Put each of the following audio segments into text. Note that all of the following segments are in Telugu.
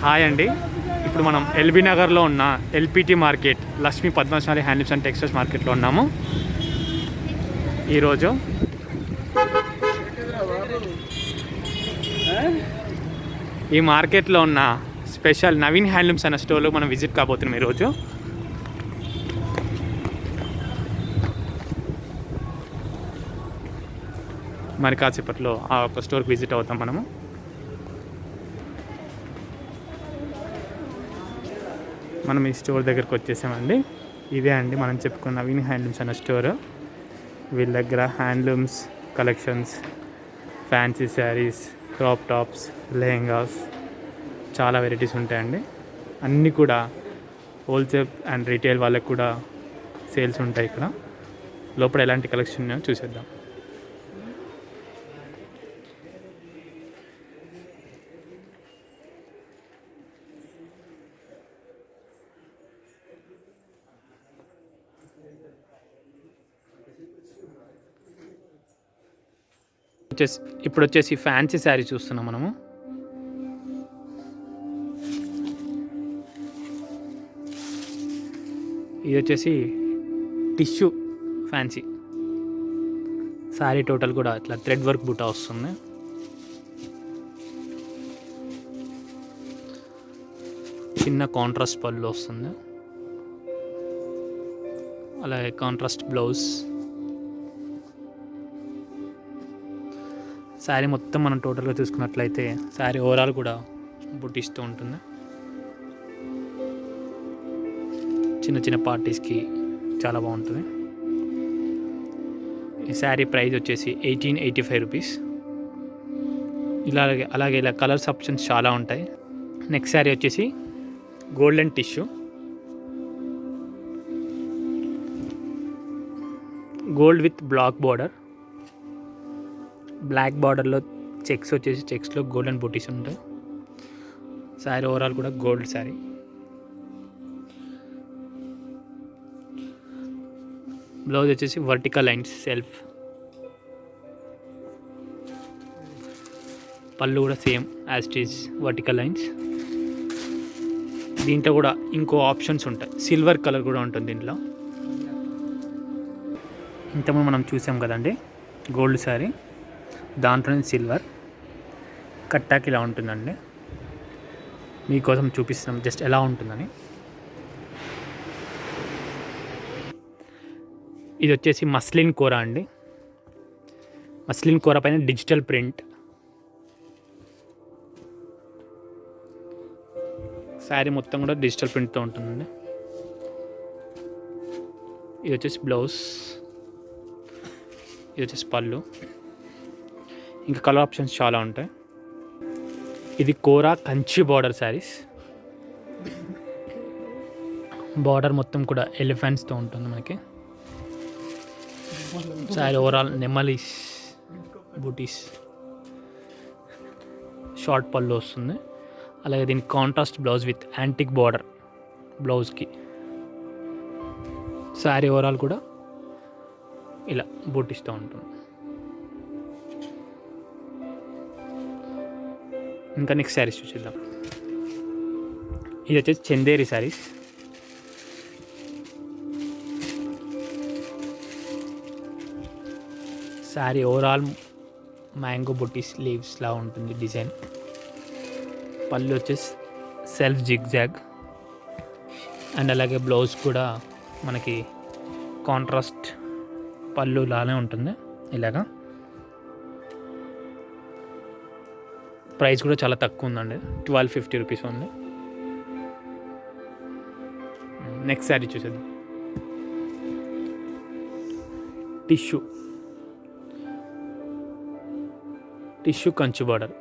హాయ్ అండి. ఇప్పుడు మనం ఎల్బీ నగర్లో ఉన్న LPT market Lakshmi Padmashali handlooms and textiles మార్కెట్లో ఉన్నాము. ఈరోజు ఈ మార్కెట్లో ఉన్న స్పెషల్ నవీన్ హ్యాండ్లూమ్స్ అన్న స్టోర్లో మనం విజిట్ కాబోతున్నాం. ఈరోజు మరి కాసేపట్లో ఆ ఒక స్టోర్కి విజిట్ అవుతాం మనము. మనం ఈ స్టోర్ దగ్గరికి వచ్చేసామండి. ఇదే అండి మనం చెప్పుకున్న నవీన్ హ్యాండ్లూమ్స్ అన్న స్టోర్. వీళ్ళ దగ్గర handlooms collections, fancy saris, crop tops, lehengas చాలా వెరైటీస్ ఉంటాయండి. అన్నీ కూడా హోల్సేల్ అండ్ రీటైల్ వాళ్ళకి కూడా సేల్స్ ఉంటాయి. ఇక్కడ లోపల ఎలాంటి కలెక్షన్ ఉన్నాయో చూసేద్దాం. ఇప్పుడు వచ్చేసి ఫ్యాన్సీ శారీ చూస్తున్నాం మనము. ఇది వచ్చేసి టిష్యూ ఫ్యాన్సీ శారీ. టోటల్ కూడా ఇట్లా థ్రెడ్ వర్క్ బుట్ట వస్తుంది. చిన్న కాంట్రాస్ట్ పళ్ళు వస్తుంది, అలాగే కాంట్రాస్ట్ బ్లౌజ్. శారీ మొత్తం మనం టోటల్గా చూసుకున్నట్లయితే శారీ ఓవరాల్ కూడా బుట్టిస్తూ ఉంటుంది. చిన్న చిన్న పార్టీస్కి చాలా బాగుంటుంది. ఈ శారీ ప్రైస్ వచ్చేసి 1885 రూపీస్. అలాగే ఇలా కలర్స్ ఆప్షన్స్ చాలా ఉంటాయి. నెక్స్ట్ శారీ వచ్చేసి golden tissue, gold with black border. Black బార్డర్లో చెక్స్ వచ్చేసి చెక్స్లో గోల్డెన్ బూటీస్ ఉంటాయి. శారీ ఓవరాల్ కూడా గోల్డ్ శారీ. బ్లౌజ్ వచ్చేసి వర్టికల్ లైన్స్ సెల్ఫ్. పళ్ళు కూడా same as it is vertical lines. దీంట్లో కూడా ఇంకో ఆప్షన్స్ ఉంటాయి. సిల్వర్ కలర్ కూడా ఉంటుంది దీంట్లో. ఇంతకుముందు మనం చూసాం కదండి గోల్డ్ శారీ, దాంట్లోనే సిల్వర్ కట్టాకి ఇలా ఉంటుందండి. మీకోసం చూపిస్తాం జస్ట్ ఎలా ఉంటుందని. ఇది వచ్చేసి మస్లిన్ కూర అండి. మస్లిన్ కూర పైన డిజిటల్ ప్రింట్. శారీ మొత్తం కూడా డిజిటల్ ప్రింట్తో ఉంటుందండి. ఇది వచ్చేసి బ్లౌజ్, ఇది వచ్చేసి పళ్ళు. ఇంకా కలర్ ఆప్షన్స్ చాలా ఉంటాయి. ఇది కోరా కంచి బార్డర్ శారీస్. బార్డర్ మొత్తం కూడా ఎలిఫెంట్స్తో ఉంటుంది మనకి. శారీ ఓవరాల్ నెమలీస్ బూటీస్, షార్ట్ పళ్ళు వస్తుంది. అలాగే దీనికి contrast blouse with antique border బ్లౌజ్కి. శారీ ఓవరాల్ కూడా ఇలా బూటీస్తో ఉంటుంది. ఇంకా నెక్స్ట్ శారీస్ చూసేద్దాం. ఇది వచ్చేసి చందేరి శారీస్. శారీ ఓవరాల్ మ్యాంగో బుటీస్ లీవ్స్లా ఉంటుంది డిజైన్. పళ్ళు వచ్చేసి సెల్ఫ్ జిగ్జాగ్. అండ్ అలాగే బ్లౌజ్ కూడా మనకి కాంట్రాస్ట్ పళ్ళు లానే ఉంటుంది ఇలాగా. ప్రైస్ కూడా చాలా తక్కువ ఉందండి, 1250 రూపీస్ ఓన్లీ. నెక్స్ట్ శారీ చూసేద్దాం. Tissue Kanchi border.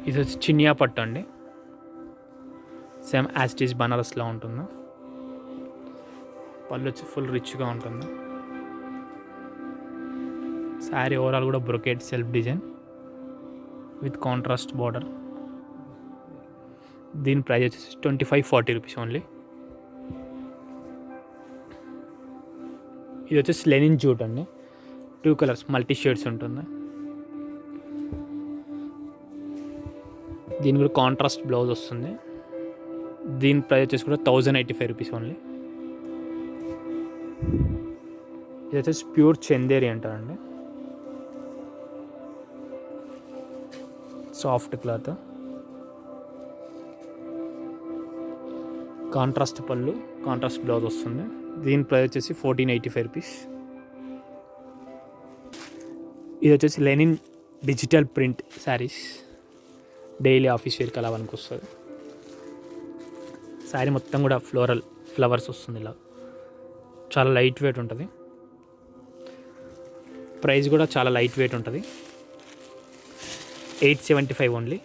ఇది వచ్చి చినియా పట్టు అండి. సేమ్ యాజ్ ఇట్ ఈజ్ బనారస్లో ఉంటుంది. పళ్ళు వచ్చి ఫుల్ రిచ్గా ఉంటుంది. శారీ ఓవరాల్ కూడా brocade self design with contrast border. దీని ప్రైస్ వచ్చేసి 2540 రూపీస్ ఓన్లీ. ఇది వచ్చేసి లెనిన్ జూట్ అండి. 2 కలర్స్ మల్టీ షేడ్స్ ఉంటుంది. దీని కూడా కాంట్రాస్ట్ బ్లౌజ్ వస్తుంది. దీని ప్రైస్ వచ్చేసి కూడా 1085 రూపీస్ ఓన్లీ. ఇది వచ్చేసి ప్యూర్ చందేరి అంటారండి, సాఫ్ట్ క్లాత్, కాంట్రాస్ట్ పళ్ళు, కాంట్రాస్ట్ బ్లౌజ్ వస్తుంది. దీని ప్రైస్ వచ్చేసి 1485 రూపీస్. ఇది వచ్చేసి Lenin digital print saris, daily office వేర్కి అలా వరకు వస్తుంది. శారీ మొత్తం కూడా ఫ్లవర్స్ వస్తుంది, ఇలా చాలా లైట్ వెయిట్ ఉంటుంది. ప్రైస్ కూడా చాలా లైట్ వెయిట్ ఉంటుంది, 875 ఓన్లీ.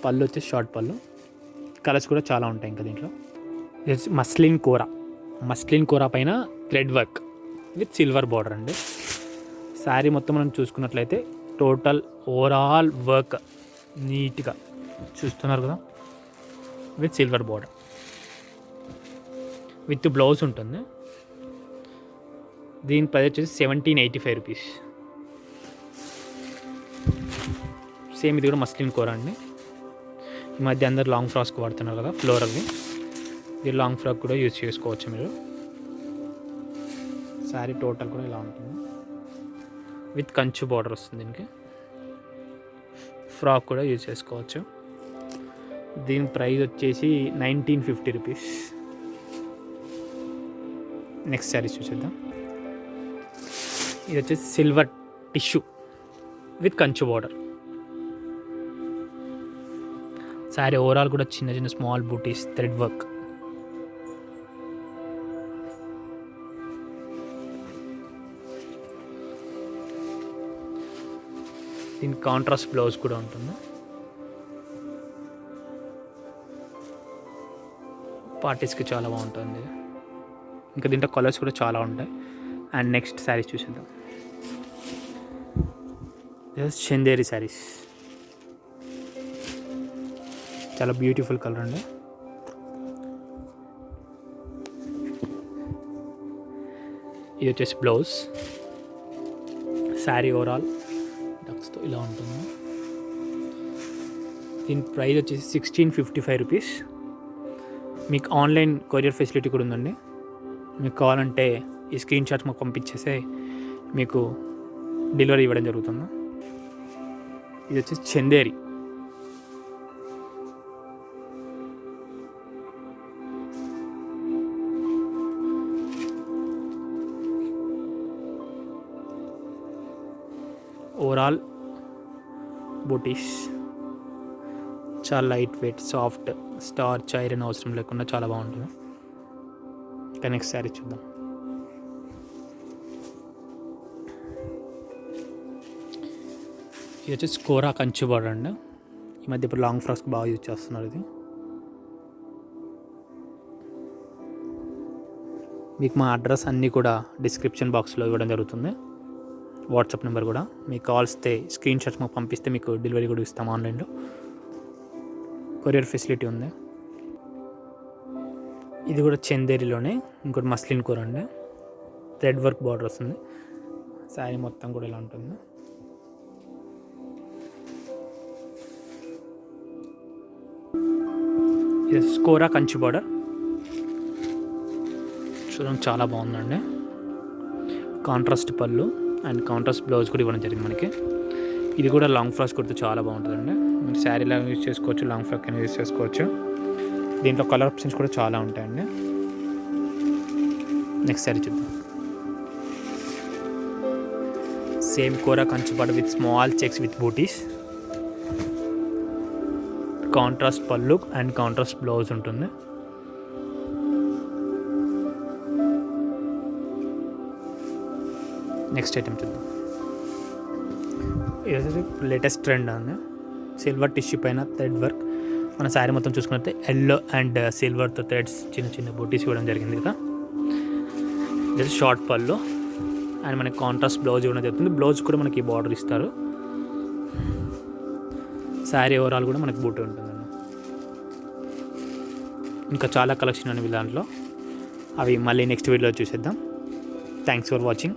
పళ్ళు వచ్చేసి షార్ట్ పళ్ళు, కలర్స్ కూడా చాలా ఉంటాయి. ఇంకా దీంట్లో మస్లిన్ కోరా పైన thread work with silver border అండి. శారీ మొత్తం మనం చూసుకున్నట్లయితే టోటల్ ఓవరాల్ వర్క్ నీట్గా చూస్తున్నారు కదా, with silver border, with blouse ఉంటుంది. దీని ప్రైస్ వచ్చేసి 1785 రూపీస్. సేమ్ ఇది కూడా మస్లిన్ కోరా అండి. ఈ మధ్య అందరు లాంగ్ ఫ్రాక్స్కి వాడుతున్నారు కదా ఫ్లోరల్వి, ఇది లాంగ్ ఫ్రాక్ కూడా యూజ్ చేసుకోవచ్చు మీరు. శారీ టోటల్ కూడా ఇలా ఉంటుంది, విత్ కంచు బార్డర్ వస్తుంది. దీనికి ఫ్రాక్ కూడా యూజ్ చేసుకోవచ్చు. దీని ప్రైస్ వచ్చేసి 1950 రూపీస్. నెక్స్ట్ శారీస్ చూసేద్దాం. ఇది వచ్చేసి సిల్వర్ టిష్యూ విత్ కంచు బార్డర్. శారీ ఓవరాల్ కూడా చిన్న చిన్న స్మాల్ బూటీస్, థ్రెడ్ వర్క్. దీనికి కాంట్రాస్ట్ బ్లౌజ్ కూడా ఉంటుంది. పార్టీస్కి చాలా బాగుంటుంది. ఇంకా దీంట్లో కలర్స్ కూడా చాలా ఉంటాయి. అండ్ నెక్స్ట్ శారీస్ చూసేద్దాం. చందేరి శారీస్, చాలా బ్యూటిఫుల్ కలర్ అండి. ఇది వచ్చేసి బ్లౌజ్. శారీ ఓవరాల్ డక్స్తో ఇలా ఉంటుంది. దీని ప్రైస్ వచ్చేసి 1655 రూపీస్. మీకు ఆన్లైన్ కొరియర్ ఫెసిలిటీ కూడా ఉందండి. మీకు కావాలంటే ఈ స్క్రీన్ షాట్స్ మాకు పంపించేస్తే మీకు డెలివరీ ఇవ్వడం జరుగుతుంది. ఇది వచ్చేసి చందేరి. ఓవరాల్ బూటీస్, చాలా light weight, soft, starch, iron అవసరం లేకుండా చాలా బాగుంటుంది. ఇంకా నెక్స్ట్ శారీ చూద్దాం. ఇది వచ్చేసి కోరా కంచు బార్డర్ అండి. ఈ మధ్య ఇప్పుడు లాంగ్ ఫ్రాక్స్ బాగా యూజ్ చేస్తున్నారు. ఇది మీకు మా అడ్రస్ అన్నీ కూడా డిస్క్రిప్షన్ బాక్స్లో ఇవ్వడం జరుగుతుంది. వాట్సాప్ నెంబర్ కూడా మీకు కావాల్స్తే స్క్రీన్ షాట్స్ మాకు పంపిస్తే మీకు డెలివరీ కూడా ఇస్తాం. ఆన్లైన్లో కొరియర్ ఫెసిలిటీ ఉంది. ఇది కూడా చందేరిలోనే ఇంకోటి మస్లిన్ కోర అండి, థ్రెడ్ వర్క్ బార్డర్ వస్తుంది. శారీ మొత్తం కూడా ఇలా ఉంటుంది. ఇది కోరా కంచి బార్డర్ చూడండి, చాలా బాగుందండి. కాంట్రాస్ట్ పళ్ళు అండ్ కాంట్రాస్ట్ బ్లౌజ్ కూడా ఇవ్వడం జరిగింది మనకి. ఇది కూడా లాంగ్ ఫ్రాక్స్ కుడితే చాలా బాగుంటుందండి. మీరు శారీలా యూజ్ చేసుకోవచ్చు, లాంగ్ ఫ్రాక్ అయినా యూజ్ చేసుకోవచ్చు. దీంట్లో కలర్ ఆప్షన్స్ కూడా చాలా ఉంటాయండి. నెక్స్ట్ శారీ చూద్దాం. Same kora Kanchipattu with small checks with buttis, contrast పళ్ళు అండ్ కాంట్రాస్ట్ బ్లౌజ్ ఉంటుంది. నెక్స్ట్ ఐటమ్ చూద్దాం. ఇది లేటెస్ట్ ట్రెండ్ అండి, సిల్వర్ టిష్యూ పైన థ్రెడ్ వర్క్. మన శారీ మొత్తం చూసుకున్నట్లయితే ఎల్లో అండ్ సిల్వర్తో థ్రెడ్స్ చిన్న చిన్న బూటీస్ ఇవ్వడం జరిగింది కదా. ఇది షార్ట్ పళ్ళు అండ్ మనకి కాంట్రాస్ట్ బ్లౌజ్ ఇవ్వడం జరుగుతుంది. బ్లౌజ్ కూడా మనకి బార్డర్ ఇస్తారు. శారీ ఓవరాల్ కూడా మనకి బూటీ ఉంటుందండి. ఇంకా చాలా కలెక్షన్ అనేవి దాంట్లో, అవి మళ్ళీ నెక్స్ట్ వీడియోలో చూసేద్దాం. Thanks for watching.